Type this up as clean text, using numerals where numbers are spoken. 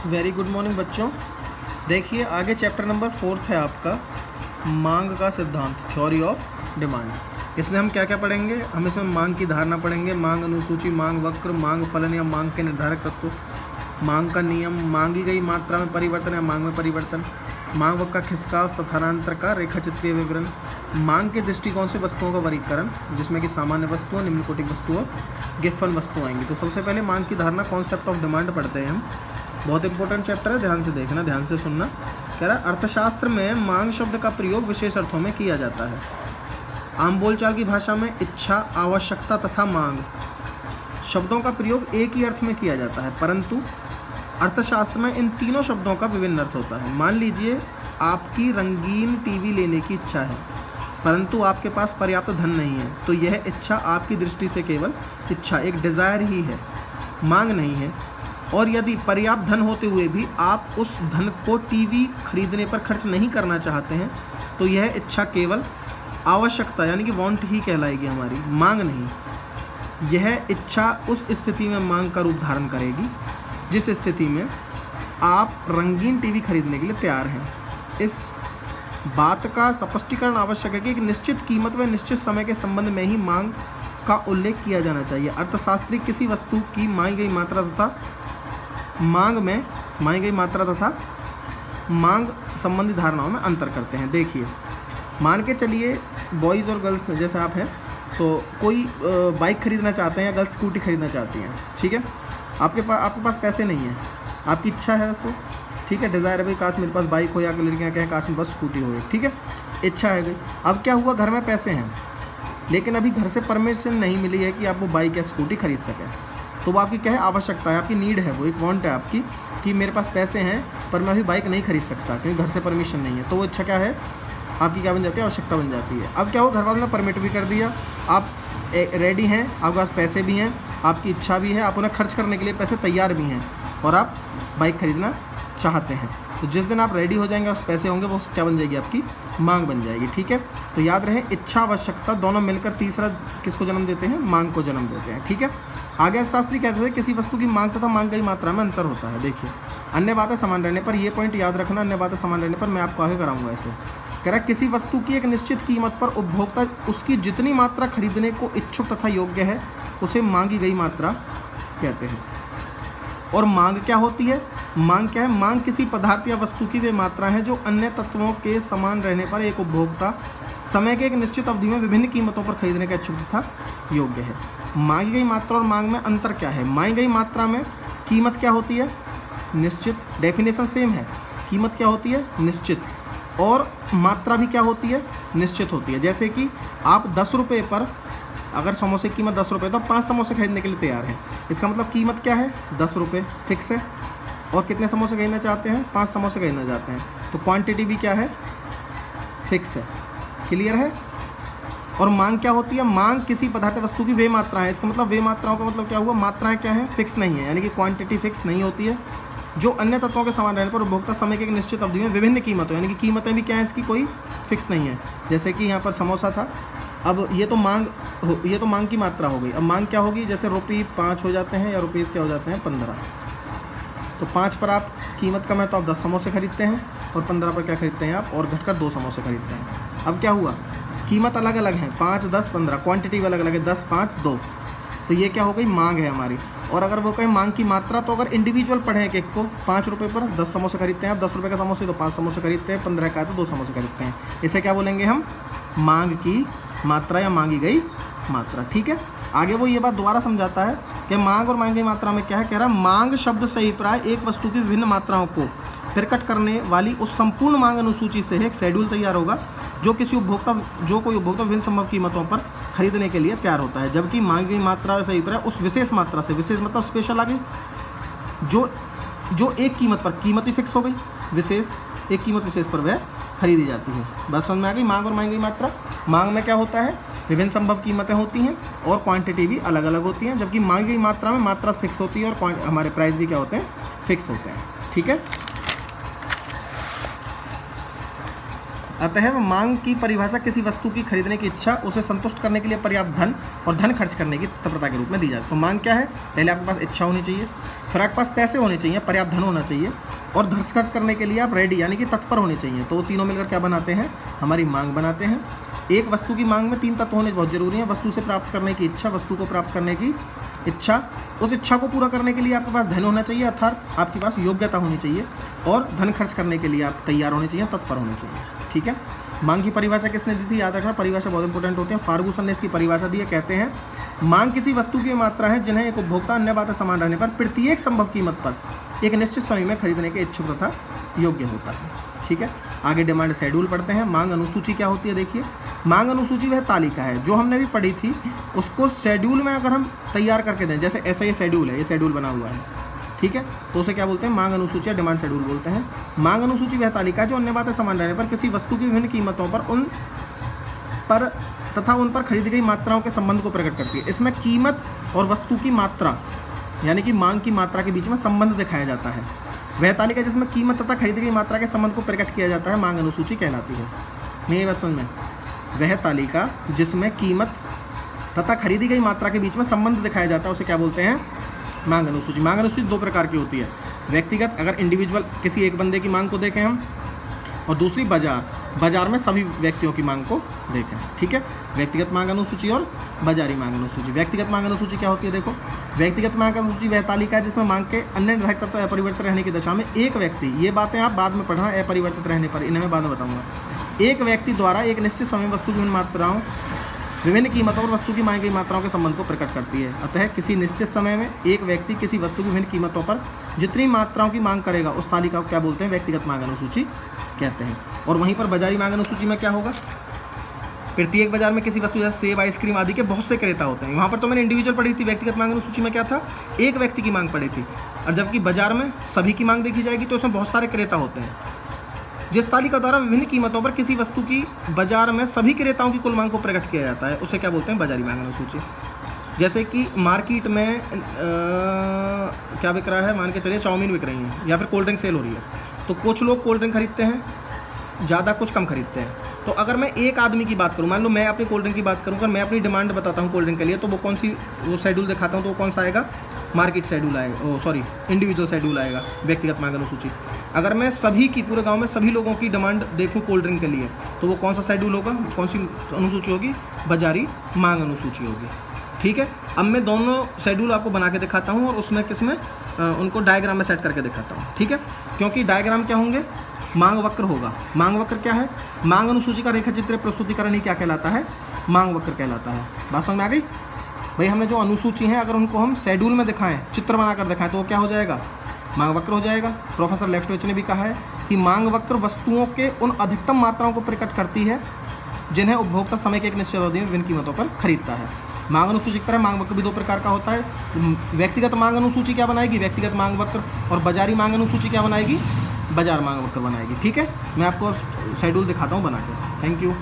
Very good morning बच्चों। देखिए आगे चैप्टर नंबर 4 है आपका मांग का सिद्धांत, थ्योरी ऑफ डिमांड। इसमें हम क्या क्या पढ़ेंगे? हम इसमें मांग की धारणा पढ़ेंगे, मांग अनुसूची, मांग वक्र, मांग फलन या मांग के निर्धारक तत्व, मांग का नियम, मांगी गई मात्रा में परिवर्तन या मांग में परिवर्तन, मांग वक्र का खिसकाव, स्थानांतर का रेखा चित्रीय विवरण, मांग के दृष्टिकोण से वस्तुओं का वर्गीकरण जिसमें कि सामान्य वस्तुओं, निम्न कोटि वस्तुओं, गिफन वस्तुएं आएंगी। तो सबसे पहले मांग की धारणा, कॉन्सेप्ट ऑफ डिमांड पढ़ते हैं हम। बहुत इंपॉर्टेंट चैप्टर है, ध्यान से देखना, ध्यान से सुनना। कह रहा अर्थशास्त्र में मांग शब्द का प्रयोग विशेष अर्थों में किया जाता है। आम बोलचाल की भाषा में इच्छा, आवश्यकता तथा मांग शब्दों का प्रयोग एक ही अर्थ में किया जाता है, परंतु अर्थशास्त्र में इन तीनों शब्दों का विभिन्न अर्थ होता है। मान लीजिए आपकी रंगीन टीवी लेने की इच्छा है, परंतु आपके पास पर्याप्त धन नहीं है, तो यह इच्छा आपकी दृष्टि से केवल इच्छा, एक डिज़ायर ही है, मांग नहीं है। और यदि पर्याप्त धन होते हुए भी आप उस धन को टीवी खरीदने पर खर्च नहीं करना चाहते हैं, तो यह इच्छा केवल आवश्यकता यानी कि वांट ही कहलाएगी, हमारी मांग नहीं। यह इच्छा उस स्थिति में मांग का रूप धारण करेगी जिस स्थिति में आप रंगीन टीवी खरीदने के लिए तैयार हैं। इस बात का स्पष्टीकरण आवश्यक है कि एक निश्चित कीमत व निश्चित समय के संबंध में ही मांग का उल्लेख किया जाना चाहिए। अर्थशास्त्री किसी वस्तु की मांगी गई मात्रा तथा मांग संबंधी धारणाओं में अंतर करते हैं। देखिए मान के चलिए बॉयज़ और गर्ल्स जैसे आप हैं, तो कोई बाइक खरीदना चाहते हैं या गर्ल्स स्कूटी खरीदना चाहती हैं, ठीक है। आपके पास पैसे नहीं है, आपकी इच्छा है उसको, ठीक है, डिज़ायर है भाई काश मेरे पास बाइक हो, या लड़कियाँ कहें काश मेरे पास स्कूटी हो, ठीक है, इच्छा है गई। अब क्या हुआ, घर में पैसे हैं लेकिन अभी घर से परमिशन नहीं मिली है कि आप वो बाइक या स्कूटी खरीद सकें, तो वो आपकी क्या है, आवश्यकता है, आपकी नीड है, वो एक वांट है आपकी कि मेरे पास पैसे हैं पर मैं अभी बाइक नहीं खरीद सकता क्योंकि घर से परमिशन नहीं है। तो वो इच्छा क्या है आपकी, क्या बन जाती है, आवश्यकता बन जाती है। अब क्या हो, घर वालों ने परमिट भी कर दिया, आप रेडी हैं, आपके पास पैसे भी हैं, आपकी इच्छा भी है, आप उन्हें खर्च करने के लिए पैसे तैयार भी हैं और आप बाइक खरीदना चाहते हैं। तो जिस दिन आप रेडी हो जाएंगे, उस पैसे होंगे, वो क्या बन जाएगी, आपकी मांग बन जाएगी, ठीक है। तो याद रहे इच्छा आवश्यकता दोनों मिलकर तीसरा किसको जन्म देते हैं, मांग को जन्म देते हैं, ठीक है। आगे शास्त्री कहते हैं किसी वस्तु की मांग तथा मांग गई मात्रा में अंतर होता है। देखिए अन्य बातें समान रहने पर, ये पॉइंट याद रखना, अन्य बातें समान रहने पर मैं आपको आगे कराऊंगा ऐसे। कह रहा किसी वस्तु की एक निश्चित कीमत पर उपभोक्ता उसकी जितनी मात्रा खरीदने को इच्छुक तथा योग्य है उसे मांगी गई मात्रा कहते हैं। और मांग क्या होती है, मांग क्या है, मांग किसी पदार्थ या वस्तु की वे मात्रा है जो अन्य तत्वों के समान रहने पर एक उपभोक्ता समय के एक निश्चित अवधि में विभिन्न कीमतों पर खरीदने का इच्छुक तथा योग्य है। मांगी गई मात्रा और मांग में अंतर क्या है? मांगी गई मात्रा में कीमत क्या होती है, निश्चित, डेफिनेशन सेम है, कीमत क्या होती है, निश्चित, और मात्रा भी क्या होती है, निश्चित होती है। जैसे कि आप 10 रुपये पर, अगर समोसे की कीमत 10 रुपये, तो 5 समोसे खरीदने के लिए तैयार हैं, इसका मतलब कीमत क्या है, 10 रुपये फिक्स है, और कितने समोसे खरीदना चाहते हैं, 5 समोसे खरीदना चाहते हैं, तो क्वांटिटी भी क्या है, फिक्स है, क्लियर है। और मांग क्या होती है, मांग किसी पदार्थ वस्तु की वे मात्रा है, इसका मतलब वे मात्राओं का मतलब क्या हुआ, मात्राएं क्या है, फिक्स नहीं है, यानी कि क्वांटिटी फिक्स नहीं होती है, जो अन्य तत्वों के समान रहने पर उपभोक्ता समय के एक निश्चित अवधि में विभिन्न कीमतों, यानी कि कीमतें भी क्या है, इसकी कोई फिक्स नहीं है। जैसे कि यहाँ पर समोसा था, अब ये तो मांग की मात्रा हो गई। अब मांग क्या होगी, जैसे रुपये 5 हो जाते हैं या रुपीज़ क्या हो जाते हैं, 15, तो 5 पर आप कीमत कम है तो आप 10 समोसे खरीदते हैं, और 15 पर क्या खरीदते हैं आप, और घटकर 2 समोसे खरीदते हैं। अब क्या हुआ, कीमत अलग अलग है, 5, 10, 15, क्वांटिटी भी अलग अलग है, 10, 5, 2, तो ये क्या हो गई, मांग है हमारी। और अगर वो कहें मांग की मात्रा, तो अगर इंडिविजुअल पढ़ें एक को, 5 रुपये पर 10 समोसे खरीदते हैं आप, 10 रुपये का समोसे तो 5 समोसे खरीदते हैं, 15 का है तो 2 समोसे खरीदते हैं, इसे क्या बोलेंगे हम, मांग की मात्रा या मांगी गई मात्रा, ठीक है। आगे वो ये बात दोबारा समझाता है कि मांग और मांगी गई मात्रा में क्या है, कह रहा है मांग शब्द से अभिप्राय एक वस्तु की विभिन्न मात्राओं को प्रकट करने वाली उस संपूर्ण मांग अनुसूची से एक शेड्यूल तैयार होगा जो कोई उपभोक्ता विभिन्न संभव कीमतों पर खरीदने के लिए तैयार होता है। जबकि मांगी गई मात्रा से अभिप्राय उस विशेष मात्रा से, विशेष मतलब स्पेशल आ गई, जो एक कीमत पर, कीमत ही फिक्स हो गई, विशेष एक कीमत विशेष पर वह खरीदी जाती है। बस समझ में आ गई मांग और मांगी गई मात्रा। मांग में क्या होता है, विभिन्न संभव कीमतें होती हैं और क्वांटिटी भी अलग अलग होती हैं, जबकि मांगी गई मात्रा में मात्रा फिक्स होती है और हमारे प्राइस भी क्या होते हैं, फिक्स होते हैं, ठीक है। अतः मांग की परिभाषा किसी वस्तु की खरीदने की इच्छा, उसे संतुष्ट करने के लिए पर्याप्त धन और धन खर्च करने की तत्परता के रूप में दी जाती है। तो मांग क्या है, पहले आपके पास इच्छा होनी चाहिए, फिर आपके पास पैसे होने चाहिए, पर्याप्त धन होना चाहिए, और धन खर्च करने के लिए आप रेडी यानी कि तत्पर होने चाहिए। तो वो तीनों मिलकर क्या बनाते हैं, हमारी मांग बनाते हैं। एक वस्तु की मांग में 3 तत्व होने बहुत जरूरी हैं। वस्तु से प्राप्त करने की इच्छा, वस्तु को प्राप्त करने की इच्छा, उस इच्छा को पूरा करने के लिए आपके पास धन होना चाहिए, अर्थात आपके पास योग्यता होनी चाहिए, और धन खर्च करने के लिए आप तैयार होने चाहिए, तत्पर होने चाहिए। ठीक है। मांग की परिभाषा किसने दी थी, याद रखना, परिभाषा बहुत इंपॉर्टेंट होती है। फार्गूसन ने इसकी परिभाषा दी है, कहते हैं मांग किसी वस्तु की मात्रा है जिन्हें एक उपभोक्ता अन्य बातें समान रहने पर प्रत्येक संभव कीमत पर एक निश्चित समय में खरीदने के इच्छुक तथा योग्य होता है। ठीक है। आगे डिमांड शेड्यूल पढ़ते हैं। मांग अनुसूची क्या होती है, देखिए, मांग अनुसूची वह तालिका है जो हमने भी पढ़ी थी, उसको शेड्यूल में अगर हम तैयार करके दें, जैसे ऐसा ये शेड्यूल है, ये शेड्यूल बना हुआ है, ठीक है, तो उसे क्या बोलते हैं, मांग अनुसूची या डिमांड शेड्यूल बोलते हैं। मांग अनुसूची वह तालिका है जो अन्य बातें समान रहने पर किसी वस्तु की विभिन्न कीमतों पर उन पर खरीदी गई मात्राओं के संबंध को प्रकट करती है। इसमें कीमत और वस्तु की मात्रा यानी कि मांग की मात्रा के बीच में संबंध दिखाया जाता है। वह तालिका जिसमें कीमत तथा खरीदी गई मात्रा के संबंध को प्रकट किया जाता है मांग अनुसूची कहलाती है। नहीं बस समझ में, वह तालिका जिसमें कीमत तथा खरीदी गई मात्रा के बीच में संबंध दिखाया जाता है उसे क्या बोलते हैं, मांग अनुसूची। मांग अनुसूची 2 प्रकार की होती है, व्यक्तिगत, अगर इंडिविजुअल किसी एक बंदे की मांग को देखें हम, और दूसरी बाजार में सभी व्यक्तियों की मांग को देखें। ठीक है। व्यक्तिगत मांग अनुसूची और बाजारी मांग अनुसूची। व्यक्तिगत मांग अनुसूची क्या होती है, देखो, व्यक्तिगत मांग अनुसूची वह तालिका है जिसमें मांग के अन्य निर्धारित तत्व अपरिवर्तित रहने की दशा में एक व्यक्ति, ये बातें आप बाद में पढ़ना, अपरिवर्तित रहने पर, इन्हें मैं बाद में बताऊंगा, एक व्यक्ति द्वारा एक निश्चित समय वस्तु की मात्राओं, विभिन्न कीमतों और वस्तु की मांग की मात्राओं के संबंध को प्रकट करती है। अतः किसी निश्चित समय में एक व्यक्ति किसी वस्तु की विभिन्न कीमतों पर जितनी मात्राओं की मांग करेगा उस तालिका को क्या बोलते हैं, व्यक्तिगत मांग अनुसूची कहते हैं। और वहीं पर बाजारी मांग अनुसूची में क्या होगा, प्रत्येक बाजार में किसी वस्तु जैसे सेब, आइसक्रीम आदि के बहुत से क्रेता होते हैं। वहाँ पर तो मैंने इंडिविजुअल पढ़ी थी, व्यक्तिगत मांग अनुसूची में क्या था, एक व्यक्ति की मांग पड़ी थी, और जबकि बाजार में सभी की मांग देखी जाएगी तो उसमें बहुत सारे क्रेता होते हैं। जिस तालिका द्वारा विभिन्न कीमतों पर किसी वस्तु की बाजार में सभी क्रेताओं की कुल मांग को प्रकट किया जाता है उसे क्या बोलते हैं, बाजारी मांग अनुसूची। जैसे कि मार्केट में क्या बिक रहा है, मान के चलिए चाउमीन बिक रही है या फिर कोल्ड ड्रिंक सेल हो रही है, तो कुछ लोग कोल्ड ड्रिंक खरीदते हैं ज़्यादा, कुछ कम खरीदते हैं। तो अगर मैं एक आदमी की बात करूँ, मान लो मैं अपनी कोल्ड ड्रिंक की बात करूँ, अगर मैं अपनी डिमांड बताता हूँ कोल्ड ड्रिंक के लिए, तो वो कौन सी, वो शेड्यूल दिखाता हूँ तो वो कौन सा आएगा, मार्केट शेड्यूल आएगा, इंडिविजुअल शेड्यूल आएगा, व्यक्तिगत मांग अनुसूची। अगर मैं सभी की, पूरे गांव में सभी लोगों की डिमांड देखूं कोल्ड ड्रिंक के लिए, तो वो कौन सा शेड्यूल होगा, कौन सी अनुसूची होगी, बाजारी मांग अनुसूची होगी। ठीक है। अब मैं दोनों शेड्यूल आपको बना के दिखाता हूँ और उसमें किसमें उनको डायग्राम में सेट करके दिखाता हूँ। ठीक है। क्योंकि डायग्राम क्या होंगे, मांग वक्र होगा। मांग वक्र क्या है, मांग अनुसूची का रेखा चित्र प्रस्तुतिकरण ही क्या कहलाता है, मांग वक्र कहलाता है। बात समझ में आ गई भाई। हमने जो अनुसूची है अगर उनको हम शेड्यूल में दिखाएं, चित्र बनाकर दिखाएं, तो वो क्या हो जाएगा, मांग वक्र हो जाएगा। प्रोफेसर लेफ्टविच ने भी कहा है कि मांग वक्र वस्तुओं के उन अधिकतम मात्राओं को प्रकट करती है जिन्हें उपभोक्ता समय के एक निश्चित अवधि में विभिन्न कीमतों पर खरीदता है। मांग अनुसूची की तरह मांग वक्र भी 2 प्रकार का होता है। व्यक्तिगत मांग अनुसूची क्या बनाएगी, व्यक्तिगत मांग वक्र, और बाजारी मांग अनुसूची क्या बनाएगी, बाजार मांग वक्र बनाएगी। ठीक है। मैं आपको शेड्यूल दिखाता हूँ बना के। Thank you.